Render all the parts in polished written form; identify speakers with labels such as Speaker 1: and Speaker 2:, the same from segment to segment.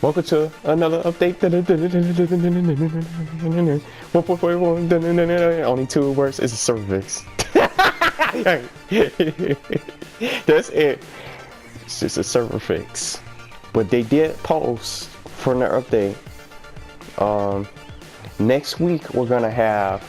Speaker 1: Welcome to another update. 1.41. Only 2 words is a cervix. That's it. It's just a server fix. But they did post for their update. Next week we're gonna have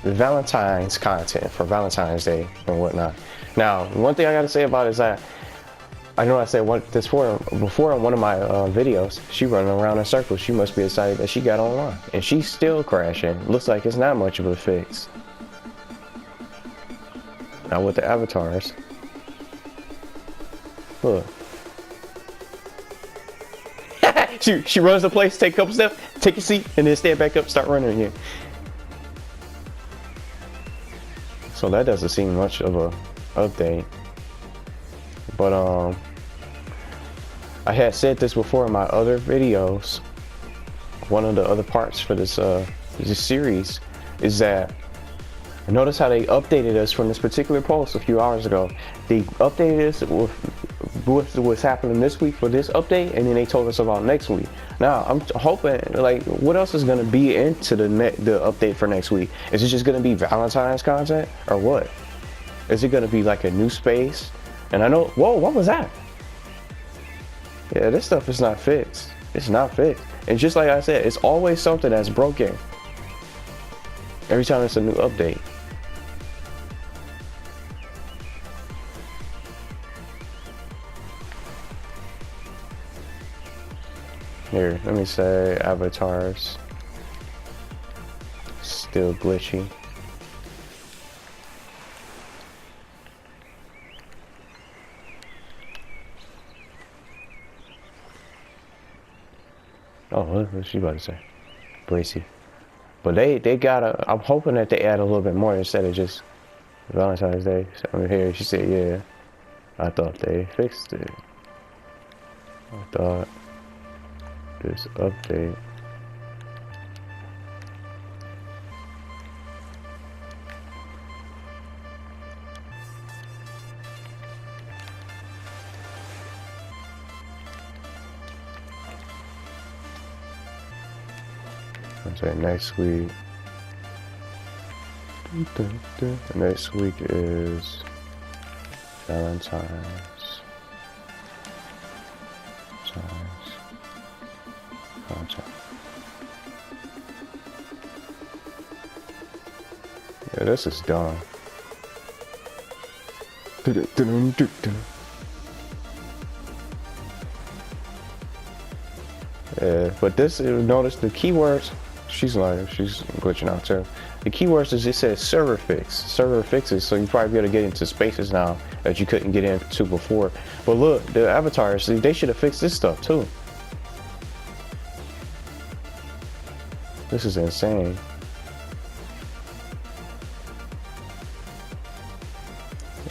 Speaker 1: Valentine's content for Valentine's Day and whatnot. Now, one thing I gotta say about it is that I know I said before on one of my videos, she running around in circles. She must be excited that she got online, and she's still crashing. Looks like it's not much of a fix. Now with the avatars, look. she runs the place, take a couple steps, take a seat, and then stand back up, start running again. So that doesn't seem much of a update. But I had said this before in my other videos. One of the other parts for this series is that notice how they updated us from this particular post a few hours ago. They updated us with what's happening this week for this update, and then they told us about next week. Now I'm hoping, like, what else is going to be into the update for next week? Is it just going to be Valentine's content, or what? Is it going to be like a new space? And I know, whoa, what was that? Yeah, this stuff is not fixed. It's not fixed. And just like I said, it's always something that's broken every time it's a new update. Here, let me say avatars. Still glitchy. Oh, what was she about to say? Bracy. But they gotta, I'm hoping that they add a little bit more instead of just Valentine's Day. So I'm here, she said, yeah, I thought they fixed it. I thought this update. Say next week. Next week is Valentine's content. Yeah, this is dumb. Yeah, but this, notice the keywords. She's glitching out too. The keywords is, it says server fixes, so you probably be able to get into spaces now that you couldn't get into before. But look, the avatars, they should have fixed this stuff too. This is insane.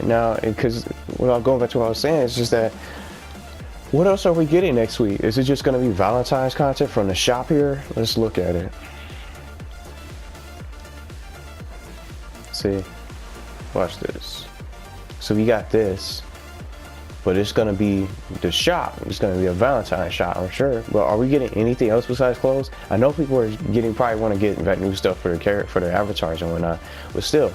Speaker 1: Now, because without going back to what I was saying, it's just that, what else are we getting next week? Is it just going to be Valentine's content from the shop here? Let's look at it. See, watch this. So we got this, but it's going to be the shop. It's going to be a Valentine shop, I'm sure. But are we getting anything else besides clothes? I know people are probably want to get that new stuff for their avatars and whatnot. But still,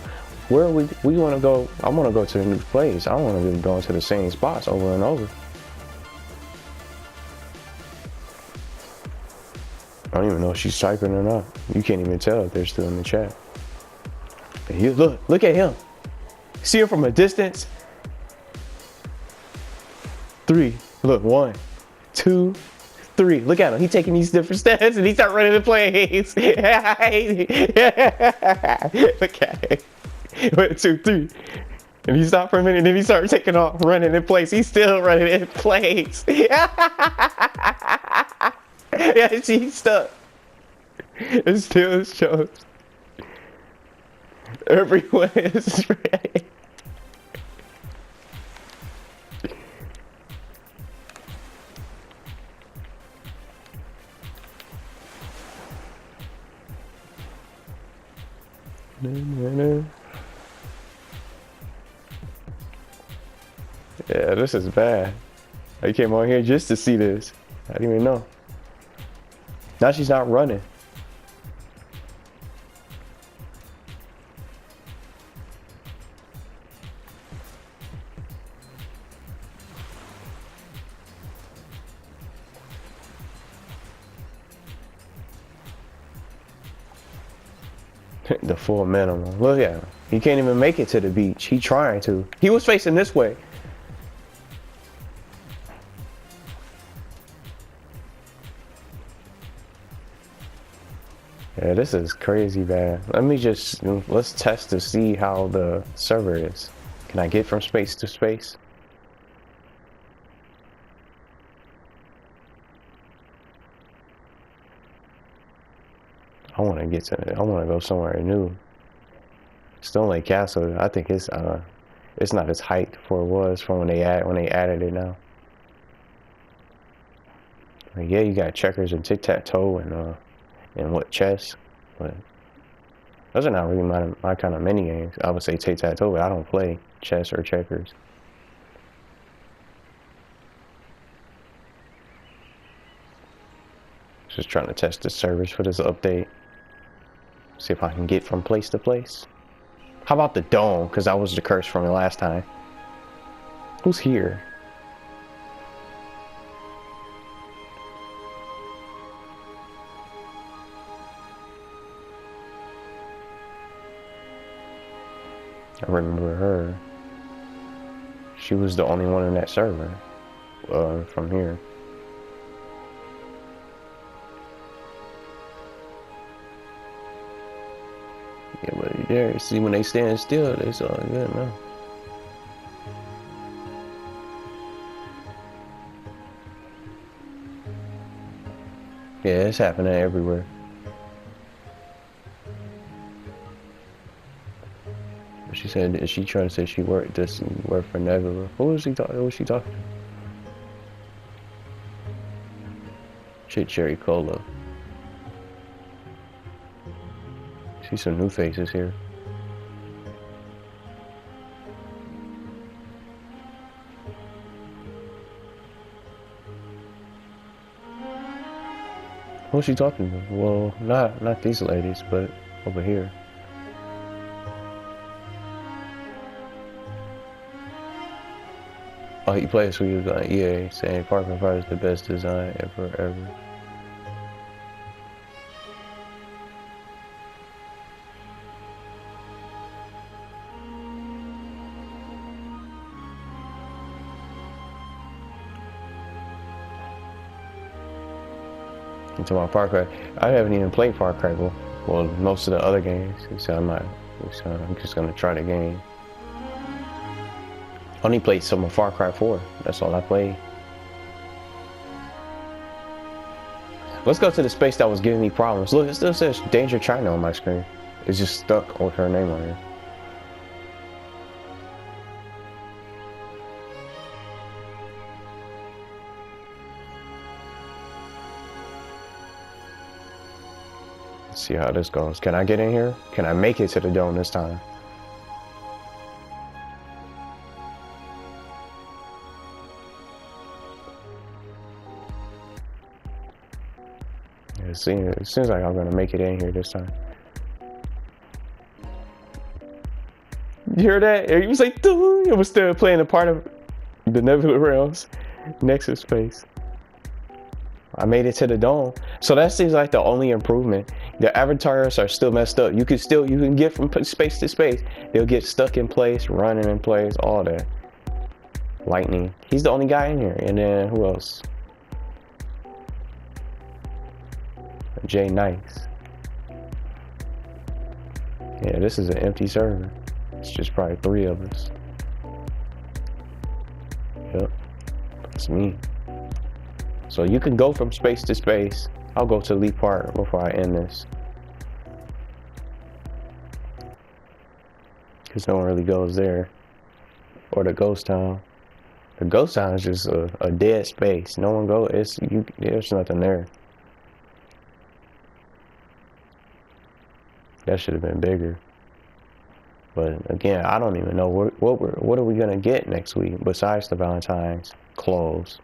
Speaker 1: where we want to go? I want to go to a new place. I don't want to be going to the same spots over and over. I don't even know if she's typing or not. You can't even tell if they're still in the chat. And you look at him. See him from a distance. 3. Look, 1, 2, 3. Look at him. He's taking these different steps and he start running in place. Look at him. 1, 2, 3. And he stopped for a minute and then he started taking off, running in place. He's still running in place. Yeah, she's stuck. It still shows. Everyone is ready. Yeah, this is bad. I came on here just to see this. I didn't even know. Now she's not running. The full minimum. Look at him. He can't even make it to the beach. He trying to. He was facing this way. Yeah, this is crazy bad. Let's test to see how the server is. Can I get from space to space? I want to get to it. I want to go somewhere new. Stone Lake Castle, I think it's not as hyped for it was from when they added it now. Like, yeah, you got checkers and tic-tac-toe and what, chess, but those are not really my kind of mini games. I would say tic-tac-toe, but I don't play chess or checkers. Just trying to test the servers for this update. See if I can get from place to place. How about the dome? Because that was the curse from the last time. Who's here? I remember her. She was the only one in that server. From here. Yeah, but there, see, when they stand still, it's all good now. Yeah, it's happening everywhere. She said, she trying to say she worked for Nebula. Who was she talking? Who was she talking to? Shit, Cherry Cola. See some new faces here. Who's she talking to? Well, not these ladies, but over here. Oh, he plays for you, EA, saying Far Cry 5 is the best design ever. Into my Far Cry, I haven't even played Far Cry. Well, most of the other games. So I'm just gonna try the game. I only played some of Far Cry 4. That's all I played. Let's go to the space that was giving me problems. Look, it still says Danger China on my screen. It's just stuck with her name on it. Let's see how this goes. Can I get in here? Can I make it to the dome this time? It seems like I'm gonna make it in here this time. You hear that? He was like, doo! It was still playing a part of the Nebula Realms Nexus space. I made it to the dome. So that seems like the only improvement. The avatars are still messed up. You can get from space to space. They'll get stuck in place, running in place, all that. Lightning. He's the only guy in here. And then who else? Jay Nice. Yeah, this is an empty server. It's just probably 3 of us. Yep, that's me. So you can go from space to space. I'll go to Lee Park before I end this. Because no one really goes there. Or the ghost town. The ghost town is just a dead space. No one goes. There's nothing there. That should have been bigger. But again, I don't even know what are we gonna get next week besides the Valentine's clothes,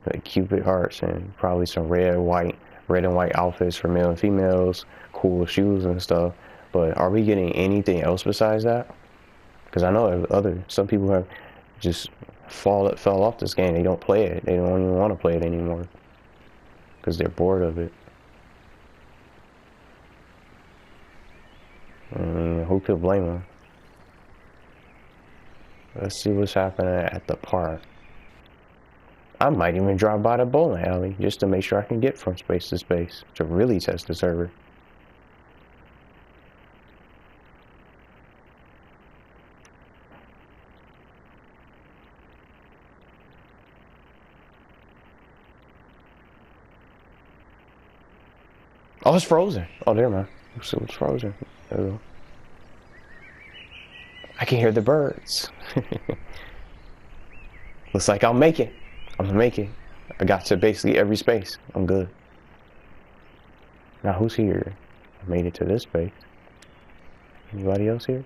Speaker 1: like Cupid hearts and probably some red, white red and white outfits for male and females, cool shoes and stuff. But are we getting anything else besides that? Because I know some people have just fell off this game. They don't play it. They don't even want to play it anymore because they're bored of it. I mean, who could blame them? Let's see what's happening at the park. I might even drive by the bowling alley just to make sure I can get from space to space to really test the server. Oh, it's frozen. Oh, there, man. So it's frozen. There we go. I can hear the birds. Looks like I'll make it. I'm gonna make it. I got to basically every space. I'm good. Now who's here? I made it to this space. Anybody else here?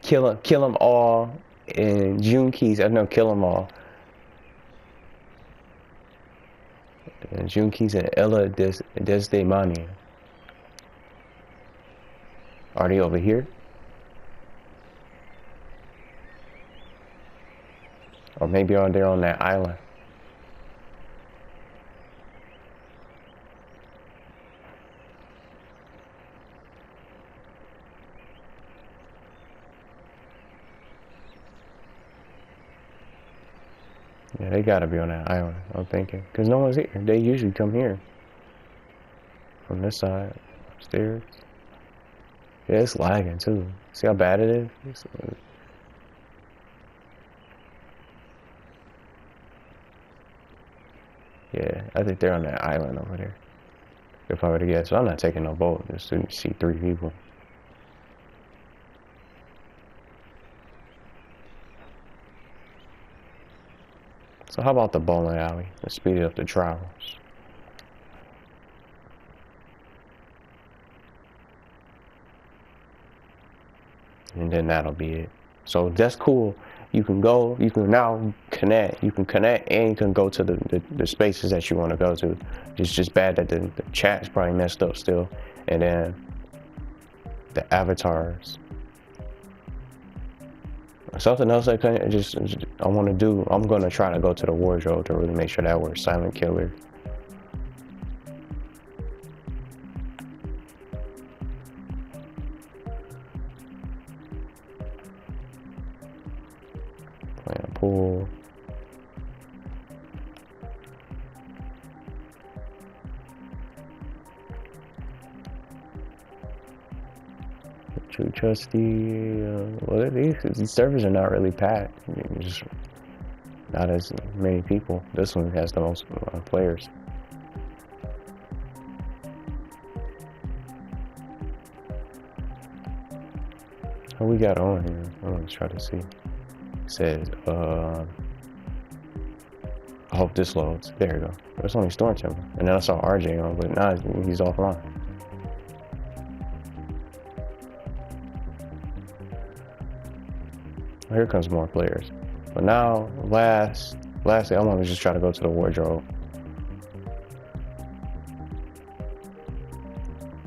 Speaker 1: Kill them all. And June Keys. I know, kill them all. And June Keys and Ella Desdemania. Are they over here? Or maybe are they on that island? Yeah, they gotta be on that island, I'm thinking. Because no one's here. They usually come here. From this side. Upstairs. Yeah, it's lagging too. See how bad it is? Yeah, I think they're on that island over there. If I were to guess. So I'm not taking no boat just to see 3 people. So how about the bowling alley? Let's speed up the travels. And then that'll be it. So that's cool. You can go, you can now connect. You can connect and you can go to the spaces that you want to go to. It's just bad that the chat's probably messed up still. And then the avatars. Something else I want to do, I'm going to try to go to the wardrobe to really make sure that we're silent killer. Playing a pool. True trusty. Well, these servers are not really packed. Just not as many people. This one has the most players. What we got on here? I'm gonna try to see. It says, I hope this loads. There you go. It's only Storm Timber. And then I saw RJ on, but now he's offline. Here comes more players. But now, lastly, I'm gonna just try to go to the wardrobe.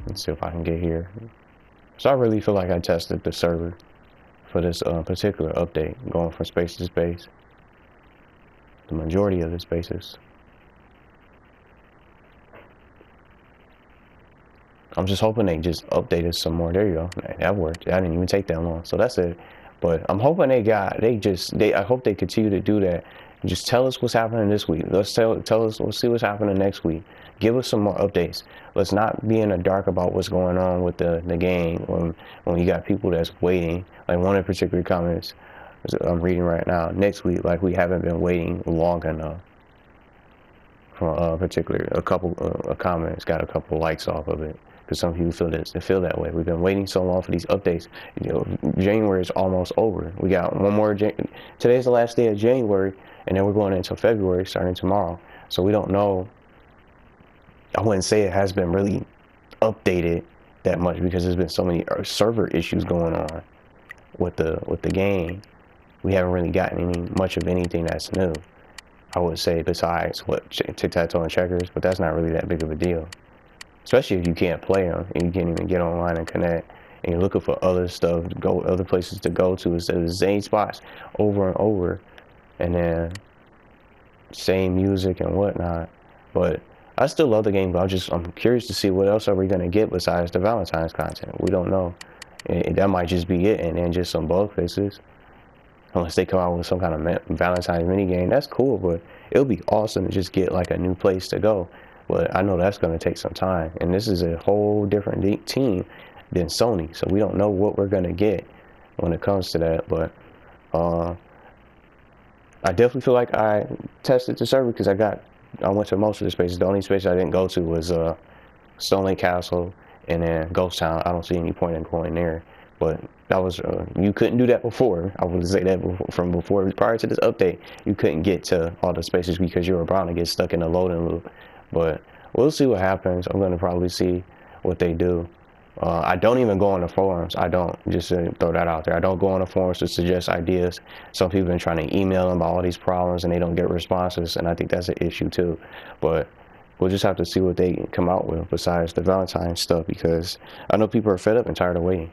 Speaker 1: Let's see if I can get here. So I really feel like I tested the server for this particular update, going from space to space. The majority of the spaces. I'm just hoping they just updated some more. There you go. That worked. That didn't even take that long. So that's it. But I'm hoping I hope they continue to do that. Just tell us what's happening this week. Let's see what's happening next week. Give us some more updates. Let's not be in the dark about what's going on with the game when you got people that's waiting. Like one of the particular comments I'm reading right now. Next week, like we haven't been waiting long enough. From a couple comments got a couple likes off of it. Because some people feel that way. We've been waiting so long for these updates. You know, January is almost over. We got one more. Today's the last day of January, and then we're going into February starting tomorrow. So we don't know. I wouldn't say it has been really updated that much because there's been so many server issues going on with the game. We haven't really gotten much of anything that's new. I would say, besides what tic-tac-toe and checkers, but that's not really that big of a deal. Especially if you can't play them and you can't even get online and connect, and you're looking for other stuff, other places to go to instead of the same spots over and over, and then same music and whatnot. But I still love the game, but I'm curious to see what else are we gonna get besides the Valentine's content. We don't know. And that might just be it, and then just some bug fixes. Unless they come out with some kind of Valentine's mini game, that's cool. But it would be awesome to just get like a new place to go. But I know that's gonna take some time, and this is a whole different team than Sony, so we don't know what we're gonna get when it comes to that. But I definitely feel like I tested the server because I went to most of the spaces. The only space I didn't go to was Stone Lake Castle and then Ghost Town. I don't see any point in going there. But that was you couldn't do that before. I would say that from before, prior to this update, you couldn't get to all the spaces because you were bound to get stuck in the loading loop. But we'll see what happens. I'm going to probably see what they do. I don't even go on the forums. I don't, just to throw that out there. I don't go on the forums to suggest ideas. Some people have been trying to email them about all these problems and they don't get responses, and I think that's an issue too. But we'll just have to see what they come out with besides the Valentine stuff, because I know people are fed up and tired of waiting.